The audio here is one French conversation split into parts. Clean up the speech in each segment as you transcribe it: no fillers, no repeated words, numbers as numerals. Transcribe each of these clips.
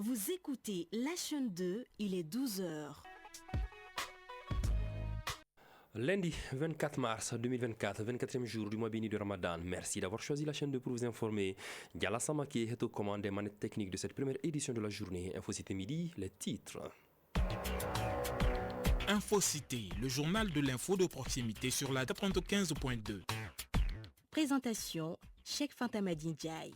Vous écoutez la chaîne 2, il est 12h. Lundi 24 mars 2024, 24e jour du mois béni de Ramadan. Merci d'avoir choisi la chaîne 2 pour vous informer. Diala Samaki est aux commandes des manettes techniques de cette première édition de la journée. Infocité midi, les titres. Infocité, le journal de l'info de proximité sur la 95.2. Présentation, Cheikh Fantamadi Ndiaye.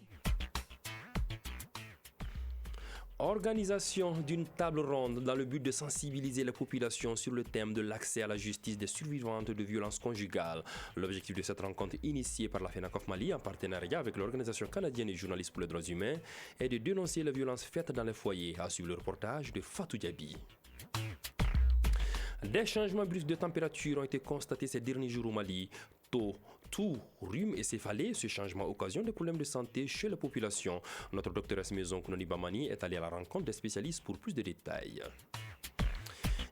Organisation d'une table ronde dans le but de sensibiliser la population sur le thème de l'accès à la justice des survivantes de violences conjugales. L'objectif de cette rencontre initiée par la FENACOF Mali en partenariat avec l'Organisation canadienne des journalistes pour les droits humains est de dénoncer les violences faites dans les foyers, a suivi le reportage de Fatou Diaby. Des changements brusques de température ont été constatés ces derniers jours au Mali. Tout, rhume et céphalée, ce changement occasionne des problèmes de santé chez la population. Notre doctoresse maison Kounoni Bamani est allée à la rencontre des spécialistes pour plus de détails.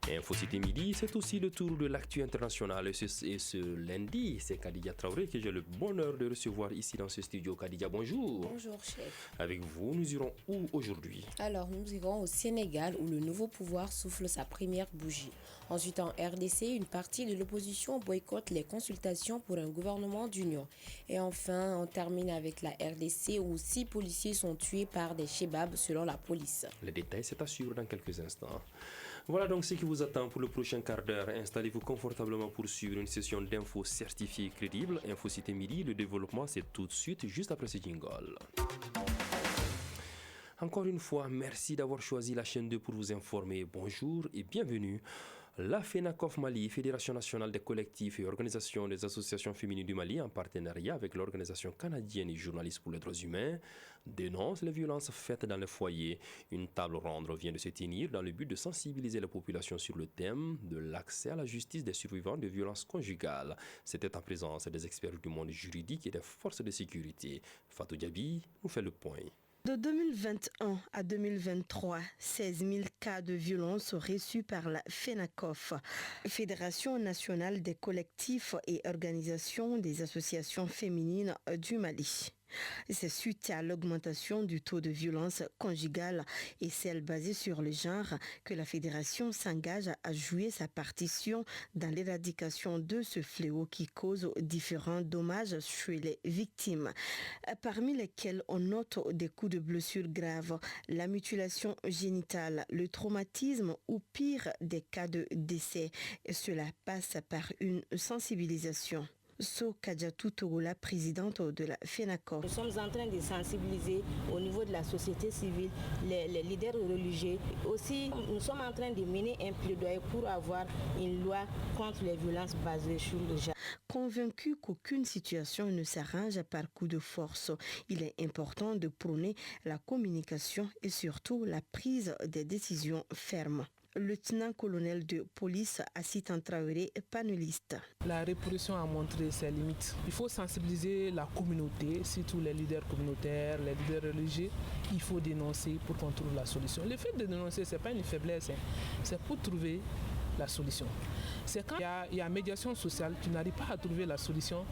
Infocité midi, c'est aussi le tour de l'actu international. Et ce lundi, c'est Khadija Traoré que j'ai le bonheur de recevoir ici dans ce studio. Khadija, bonjour. Bonjour, chef. Avec vous, nous irons où aujourd'hui? Alors, nous irons au Sénégal où le nouveau pouvoir souffle sa première bougie. Ensuite, en RDC, une partie de l'opposition boycotte les consultations pour un gouvernement d'union. Et enfin, on termine avec la RDC où 6 policiers sont tués par des chebabs selon la police. Les détails, c'est à suivre dans quelques instants. Voilà donc ce qui vous attend pour le prochain quart d'heure. Installez-vous confortablement pour suivre une session d'infos certifiées et crédibles. Infocité midi, le développement, c'est tout de suite, juste après ce jingle. Encore une fois, merci d'avoir choisi la chaîne 2 pour vous informer. Bonjour et bienvenue. La FENACOF Mali, Fédération nationale des collectifs et organisations des associations féminines du Mali, en partenariat avec l'Organisation canadienne des journalistes pour les droits humains, dénonce les violences faites dans les foyers. Une table ronde vient de se tenir dans le but de sensibiliser la population sur le thème de l'accès à la justice des survivants de violences conjugales. C'était en présence des experts du monde juridique et des forces de sécurité. Fatou Diaby nous fait le point. De 2021 à 2023, 16 000 cas de violence reçus par la FENACOF, Fédération nationale des collectifs et organisations des associations féminines du Mali. C'est suite à l'augmentation du taux de violence conjugale et celle basée sur le genre que la Fédération s'engage à jouer sa partition dans l'éradication de ce fléau qui cause différents dommages chez les victimes, parmi lesquels on note des coups de blessures graves, la mutilation génitale, le traumatisme ou pire des cas de décès. Cela passe par une sensibilisation. Kadjatou Togola, présidente de la FENACOF. Nous sommes en train de sensibiliser au niveau de la société civile, les leaders religieux. Aussi, nous sommes en train de mener un plaidoyer pour avoir une loi contre les violences basées sur le genre. Convaincu qu'aucune situation ne s'arrange par coup de force, il est important de prôner la communication et surtout la prise des décisions fermes. Lieutenant-colonel de police Assitan Traoré, panéliste. La répression a montré ses limites. Il faut sensibiliser la communauté, surtout les leaders communautaires, les leaders religieux. Il faut dénoncer pour qu'on trouve la solution. Le fait de dénoncer, ce n'est pas une faiblesse, c'est pour trouver la solution. C'est quand il y a médiation sociale, tu n'arrives pas à trouver la solution,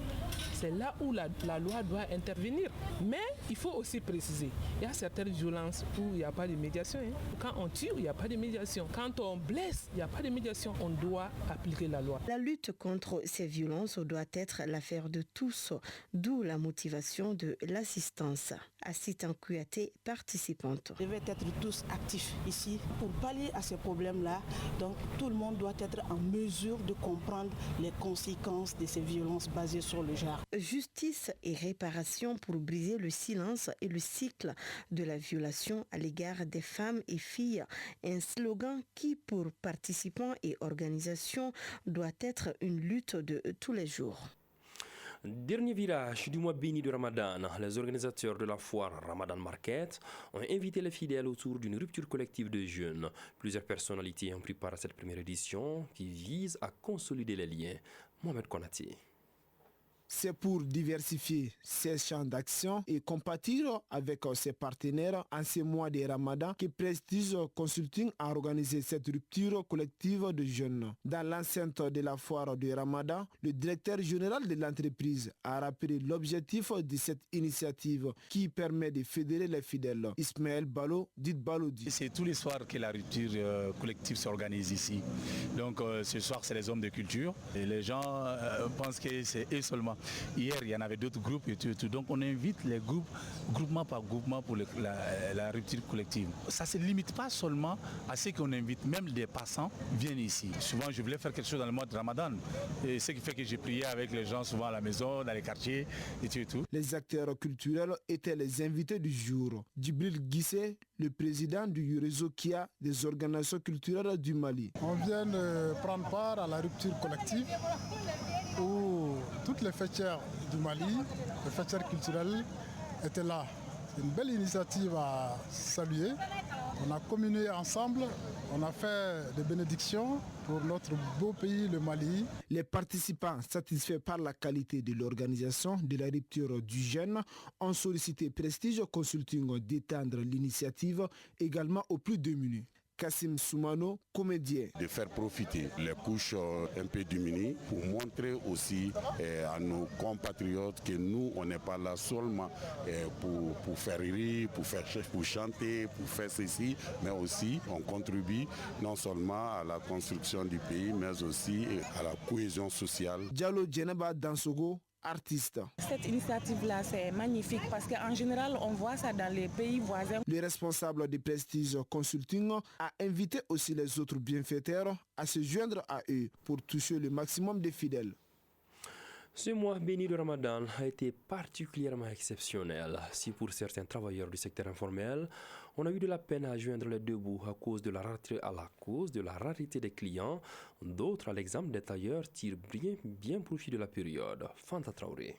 c'est là où la loi doit intervenir. Mais il faut aussi préciser, il y a certaines violences où il n'y a pas de médiation. Quand on tue, il n'y a pas de médiation. Quand on blesse, il n'y a pas de médiation. On doit appliquer la loi. La lutte contre ces violences doit être l'affaire de tous, d'où la motivation de l'assistance. Assitan Kouyaté, participante. Ils devaient être tous actifs ici pour pallier à ces problèmes-là. Donc tout le monde doit être en mesure de comprendre les conséquences de ces violences basées sur le genre. Justice et réparation pour briser le silence et le cycle de la violation à l'égard des femmes et filles. Un slogan qui, pour participants et organisations, doit être une lutte de tous les jours. Dernier virage du mois béni de Ramadan, les organisateurs de la foire Ramadan Market ont invité les fidèles autour d'une rupture collective de jeûne. Plusieurs personnalités ont pris part à cette première édition qui vise à consolider les liens. Mohamed Konaté. C'est pour diversifier ses champs d'action et compatir avec ses partenaires en ces mois de Ramadan que Prestige Consulting a organisé cette rupture collective de jeunes. Dans l'enceinte de la foire de Ramadan, le directeur général de l'entreprise a rappelé l'objectif de cette initiative qui permet de fédérer les fidèles. Ismaël Balo, dit Balodi. C'est tous les soirs que la rupture collective s'organise ici. Donc ce soir, c'est les hommes de culture et les gens pensent que c'est eux seulement. Hier, il y en avait d'autres groupes et tout. Donc on invite les groupes, groupement par groupement pour la rupture collective. Ça ne se limite pas seulement à ceux qu'on invite, même des passants viennent ici. Souvent, je voulais faire quelque chose dans le mois de Ramadan. Et ce qui fait que j'ai prié avec les gens souvent à la maison, dans les quartiers et tout. Les acteurs culturels étaient les invités du jour. Djibril Guissé, le président du réseau KIA des organisations culturelles du Mali. On vient de prendre part à la rupture collective où toutes les fêtières du Mali, les fêtières culturelles étaient là. C'est une belle initiative à saluer. On a communié ensemble, on a fait des bénédictions pour notre beau pays, le Mali. Les participants, satisfaits par la qualité de l'organisation de la rupture du jeune, ont sollicité Prestige Consulting d'étendre l'initiative également aux plus démunis. Kassim Soumano, comédien. De faire profiter les couches un peu diminuées pour montrer aussi à nos compatriotes que nous, on n'est pas là seulement pour faire rire, pour chanter, pour faire ceci, mais aussi on contribue non seulement à la construction du pays, mais aussi à la cohésion sociale. Diallo Djeneba Dansogo, artiste. Cette initiative-là, c'est magnifique parce qu'en général, on voit ça dans les pays voisins. Le responsable de Prestige Consulting a invité aussi les autres bienfaiteurs à se joindre à eux pour toucher le maximum de fidèles. Ce mois béni de Ramadan a été particulièrement exceptionnel. Si pour certains travailleurs du secteur informel, on a eu de la peine à joindre les deux bouts à cause de la rareté des clients, d'autres, à l'exemple des tailleurs, tirent bien profit de la période. Fanta Traoré.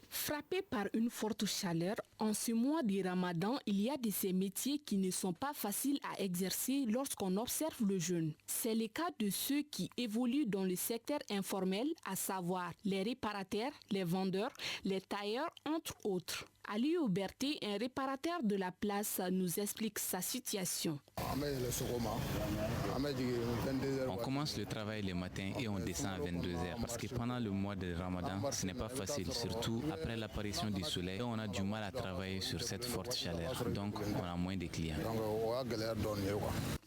Frappé par une forte chaleur, en ce mois de Ramadan, il y a de ces métiers qui ne sont pas faciles à exercer lorsqu'on observe le jeûne. C'est le cas de ceux qui évoluent dans le secteur informel, à savoir les réparateurs, les vendeurs, les tailleurs, entre autres. Ali Ouberté, un réparateur de la place, nous explique sa situation. On commence le travail le matin et on descend à 22h parce que pendant le mois de Ramadan, ce n'est pas facile, surtout après l'apparition du soleil. On a du mal à travailler sur cette forte chaleur, donc on a moins de clients.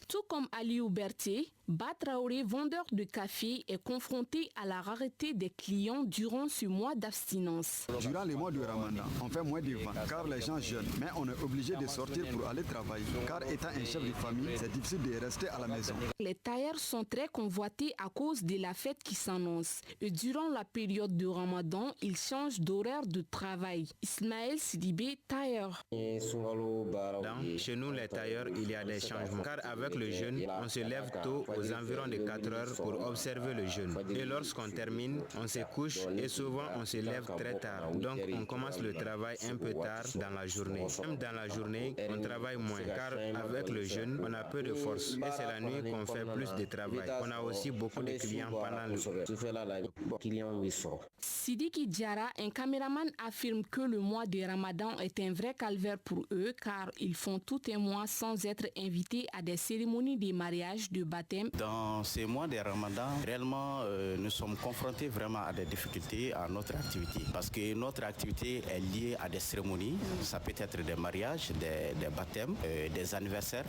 Tout comme Ali Ouberté, Batraoré, vendeur de café, est confronté à la rareté des clients durant ce mois d'abstinence. Durant les mois de Ramadan, on fait moins de ventes car les gens jeûnent, mais on est obligé de sortir pour aller travailler car étant un chef de famille, c'est difficile de rester à la maison. Les tailleurs sont très convoités à cause de la fête qui s'annonce. Et durant la période de Ramadan, ils changent d'horaire de travail. Ismaël Sidibé, tailleur. Chez nous, les tailleurs, il y a des changements car avec le jeûne, on se lève tôt aux environs de 4 heures pour observer le jeûne. Et lorsqu'on termine, on se couche et souvent on se lève très tard. Donc on commence le travail un peu tard dans la journée. Même dans la journée, on travaille moins car avec le jeûne, on a peu de force. Et c'est la nuit qu'on fait plus de travail. On a aussi beaucoup de clients pendant le Sidiki Diara, un caméraman, affirme que le mois de Ramadan est un vrai calvaire pour eux car ils font tout un mois sans être invités à des cérémonies de mariage, de baptême. Dans ces mois de Ramadan, réellement, nous sommes confrontés vraiment à des difficultés à notre activité parce que notre activité est liée à des cérémonies. Ça peut être des mariages, des baptêmes, des anniversaires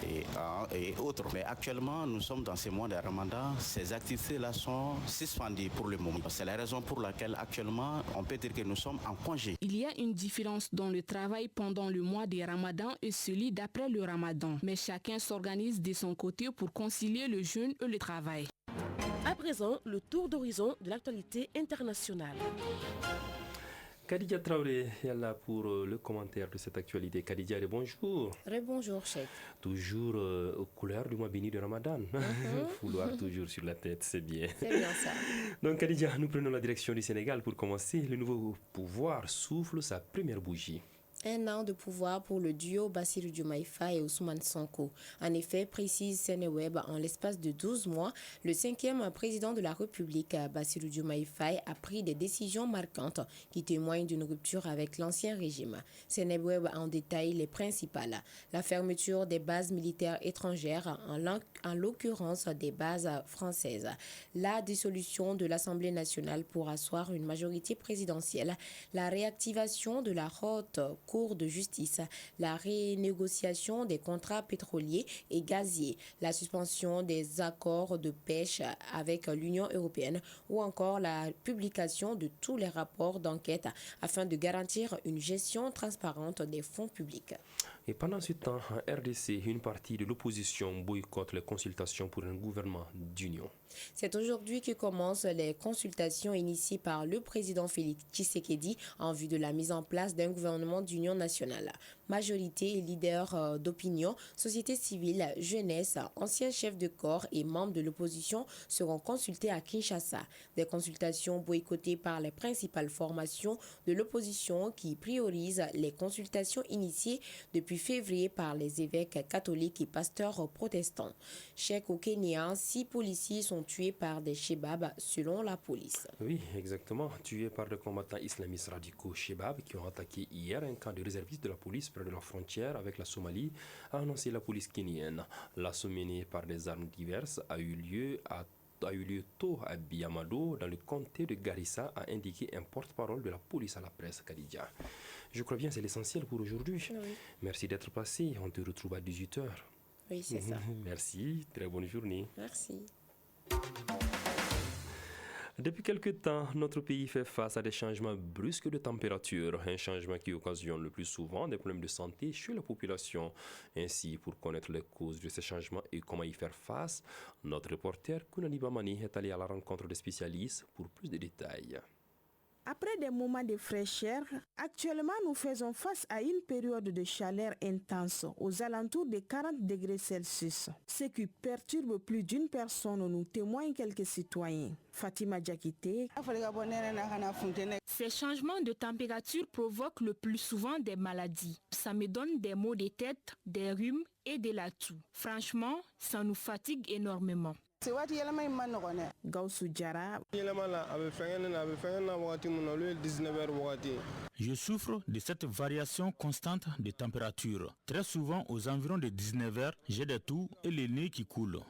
et autres. Mais actuellement, nous sommes dans ces mois de Ramadan. Ces activités-là sont suspendues pour le moment. C'est la raison pour laquelle actuellement, on peut dire que nous sommes en congé. Il y a une différence dans le travail pendant le mois de Ramadan et celui d'après le Ramadan. Mais chacun s'organise de son côté pour concilier le jeûne et le travail. À présent, le tour d'horizon de l'actualité internationale. Khadija Traoré est là pour le commentaire de cette actualité. Khadija, bonjour. Rebonjour, chef. Toujours aux couleurs du mois béni de Ramadan. Fouloir toujours sur la tête, c'est bien. C'est bien ça. Donc Khadija, nous prenons la direction du Sénégal pour commencer. Le nouveau pouvoir souffle sa première bougie. Un an de pouvoir pour le duo Bassirou Diomaye Faye et Ousmane Sonko. En effet, précise Seneweb, en l'espace de 12 mois, le 5e président de la République, Bassirou Diomaye Faye, a pris des décisions marquantes qui témoignent d'une rupture avec l'ancien régime. Seneweb en détaille les principales. La fermeture des bases militaires étrangères, en l'occurrence des bases françaises. La dissolution de l'Assemblée nationale pour asseoir une majorité présidentielle. La réactivation de la haute Cour de justice, la renégociation des contrats pétroliers et gaziers, la suspension des accords de pêche avec l'Union européenne ou encore la publication de tous les rapports d'enquête afin de garantir une gestion transparente des fonds publics. Et pendant ce temps, en RDC, une partie de l'opposition boycotte les consultations pour un gouvernement d'union. C'est aujourd'hui que commencent les consultations initiées par le président Félix Tshisekedi en vue de la mise en place d'un gouvernement d'union nationale. Majorité et leaders d'opinion, société civile, jeunesse, anciens chefs de corps et membres de l'opposition seront consultés à Kinshasa. Des consultations boycottées par les principales formations de l'opposition qui priorisent les consultations initiées depuis février par les évêques catholiques et pasteurs protestants. Chèque au Kenya, 6 policiers sont tués par des Shebabs selon la police. Oui, exactement. Tués par des combattants islamistes radicaux Shebabs qui ont attaqué hier un camp de réservistes de la police près de la frontière avec la Somalie, a annoncé la police kenyenne. L'assaut mené par des armes diverses a eu lieu tôt à Biamado, dans le comté de Garissa, a indiqué un porte-parole de la police à la presse, Khadija. Je crois bien c'est l'essentiel pour aujourd'hui. Oui. Merci d'être passé. On te retrouve à 18h. Oui, c'est ça. Merci. Très bonne journée. Merci. Depuis quelque temps, notre pays fait face à des changements brusques de température, un changement qui occasionne le plus souvent des problèmes de santé chez la population. Ainsi, pour connaître les causes de ces changements et comment y faire face, notre reporter Kounani Bamani est allé à la rencontre des spécialistes pour plus de détails. Après des moments de fraîcheur, actuellement nous faisons face à une période de chaleur intense aux alentours de 40 degrés Celsius. Ce qui perturbe plus d'une personne, nous témoignent quelques citoyens. Fatima Diakité. Ces changements de température provoquent le plus souvent des maladies. Ça me donne des maux de tête, des rhumes et de la toux. Franchement, ça nous fatigue énormément. Gaussou Diara. Je souffre de cette variation constante de température. Très souvent, aux environs de 19h, j'ai des toux et le nez qui coule.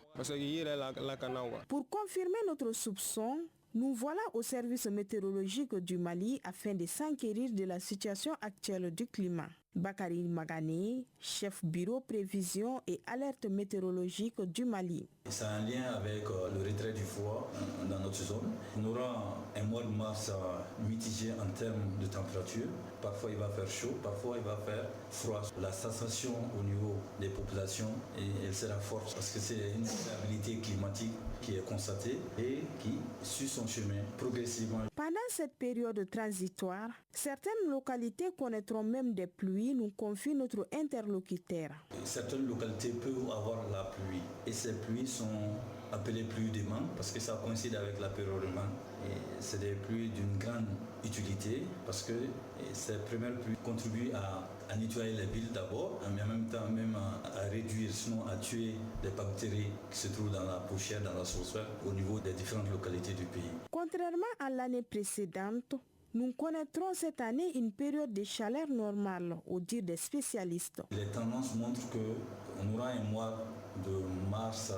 Pour confirmer notre soupçon, nous voilà au service météorologique du Mali afin de s'enquérir de la situation actuelle du climat. Bakari Magané, chef bureau prévision et alerte météorologique du Mali. C'est un lien avec le retrait du froid dans notre zone. On aura un mois de mars mitigé en termes de température. Parfois il va faire chaud, parfois il va faire froid. La sensation au niveau des populations, elle sera forte parce que c'est une stabilité climatique qui est constatée et qui suit son chemin progressivement. Pendant cette période transitoire, certaines localités connaîtront même des pluies, nous confie notre interlocuteur. Certaines localités peuvent avoir la pluie et ces pluies sont appelées pluies de mangue parce que ça coïncide avec la période de mangue. Et c'est des pluies d'une grande utilité parce que ces premières pluies contribuent à nettoyer les villes d'abord, mais en même temps même à réduire, sinon à tuer les bactéries qui se trouvent dans la poussière, dans l'atmosphère au niveau des différentes localités du pays. Contrairement à l'année précédente, nous connaîtrons cette année une période de chaleur normale, au dire des spécialistes. Les tendances montrent qu'on aura un mois de mars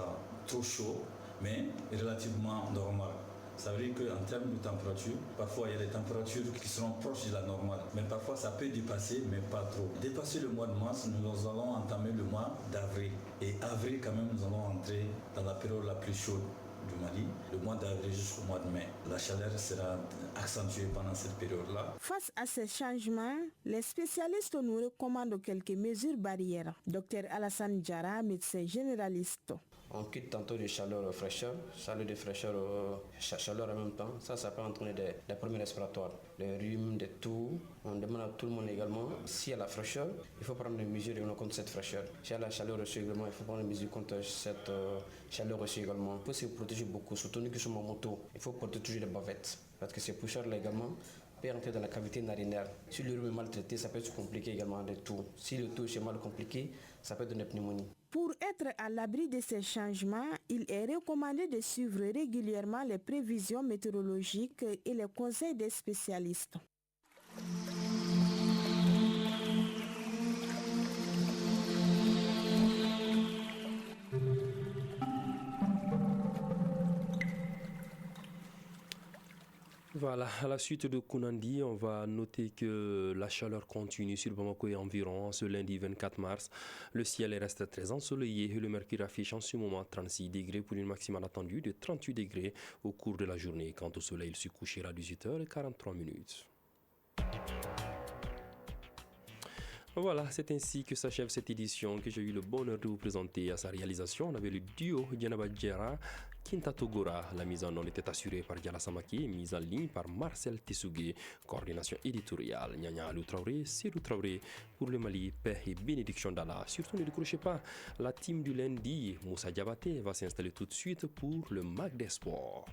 trop chaud, mais relativement normal. Ça veut dire qu'en termes de température, parfois il y a des températures qui seront proches de la normale, mais parfois ça peut dépasser, mais pas trop. Dépasser le mois de mars, nous allons entamer le mois d'avril. Et avril, quand même, nous allons entrer dans la période la plus chaude du Mali, le mois d'avril jusqu'au mois de mai. La chaleur sera accentuée pendant cette période-là. Face à ces changements, les spécialistes nous recommandent quelques mesures barrières. Dr Alassane Diara, médecin généraliste. On quitte tantôt de chaleur fraîcheur, chaleur de fraîcheur, chaleur en même temps. Ça peut entraîner des problèmes respiratoires, des rhumes, des toux. On demande à tout le monde également, s'il y a la fraîcheur, il faut prendre des mesures contre cette fraîcheur. S'il y a la chaleur reçue également, il faut prendre des mesures contre cette chaleur reçue également. Il faut se protéger beaucoup, surtout nous qui sommes en moto. Il faut porter toujours des bavettes, parce que ces poussières-là également peut entrer dans la cavité narinaire. Si le rhume est mal traité, ça peut être compliqué également de tout. Si le tout est mal compliqué, ça peut donner pneumonie. Pour être à l'abri de ces changements, il est recommandé de suivre régulièrement les prévisions météorologiques et les conseils des spécialistes. Voilà, à la suite de Kounandi, on va noter que la chaleur continue sur Bamako et environ ce lundi 24 mars. Le ciel reste très ensoleillé et le mercure affiche en ce moment 36 degrés pour une maximale attendue de 38 degrés au cours de la journée. Quant au soleil, il se couchera à 18h43. Voilà, c'est ainsi que s'achève cette édition que j'ai eu le bonheur de vous présenter. À sa réalisation, on avait le duo Djanaba Djera, Kinta Togora. La mise en onde était assurée par Diala Samaki et mise en ligne par Marcel Tessougué. Coordination éditoriale, Nyanya Alou Traoré, Sirou Traoré. Pour le Mali, paix et bénédiction d'Allah. Surtout ne décrochez pas, la team du lundi, Moussa Diabaté, va s'installer tout de suite pour le Mag des Sports.